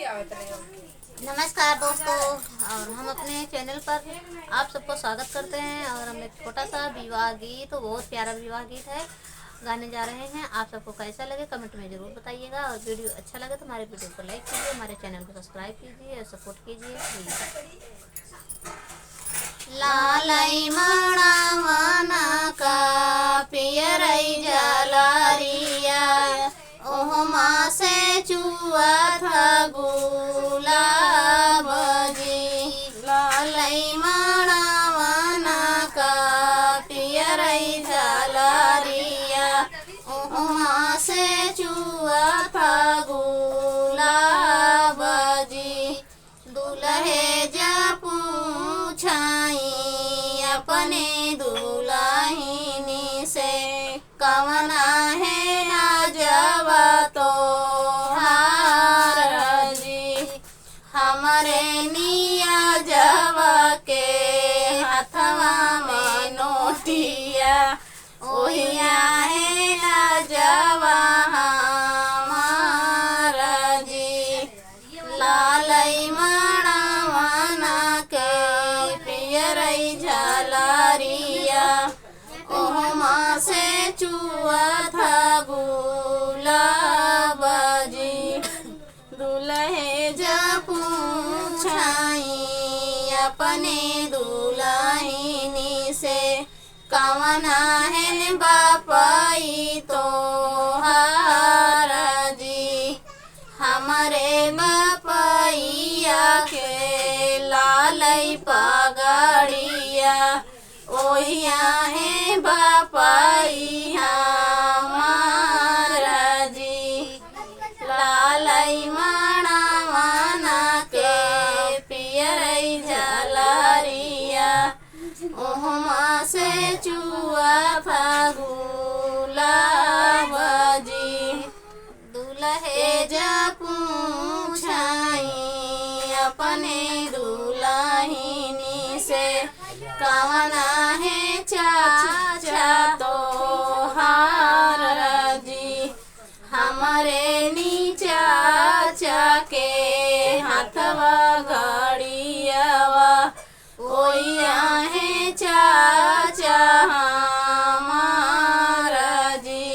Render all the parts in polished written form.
नमस्कार दोस्तों, और हम अपने चैनल पर आप सबको स्वागत करते हैं। और हम एक छोटा सा विवाह गीत, बहुत प्यारा विवाह गीत है, गाने जा रहे हैं। आप सबको कैसा लगे कमेंट में ज़रूर बताइएगा। और वीडियो अच्छा लगे तो हमारे वीडियो को लाइक कीजिए, हमारे चैनल को सब्सक्राइब कीजिए और सपोर्ट कीजिए प्लीज़। लालई मणवना का पियरई जलरिया, ओहमा से चुआ था गुलाब जी। लालई मणवना का पियरई जलरिया, ओहमा से चुआ था गुलाब जी। दुल्हे जा पूछाई अपने दुल्हिनी से, कवना है जवा तो हार जी। हमारे निया जवा के हाथवा में नोटिया, ओहिया है जवा हमार जी। लालई मणवना के पियरई झलरिया, ओहमा से चुआ था गुलाब जी। दुल्हे जा पूछाई अपने दुल्हिनी से, कवना है बापाई तो हार जी। हमारे बापैया के लालई पगड़िया, ओहिया है बापाई हमार जी। लालई मणवना के पियरई झलरिया, ओहमा से चुआ था गुलाब जी। दुल्हे जा पूछाई अपने दुल्हिनी से, कवना है चाचा तो हार जी। हमारे नी चाचा के हाथवा घड़ियावा, ओहिया है चाचा हमार जी।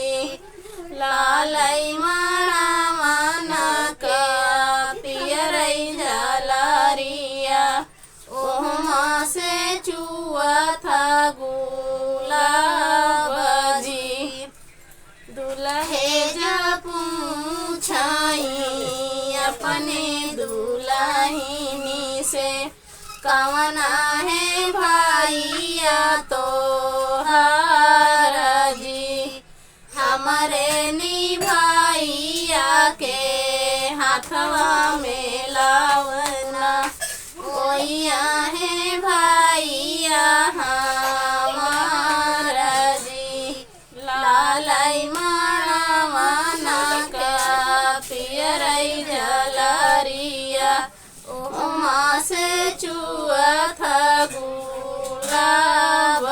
लालई मणवना का पियरई झलरिया, ओहमा से चुआ था गुलाब जी। दुल्हे जा पूछाई अपने दुल्हिनी से, कवना है भैया तो हार जी। हमारे नी भैया के हाथवा में लावना, ओहिया है भैया हमार जी। लालई मणवना का पियरई झलरिया, ओहमा से चुआ था गुलाब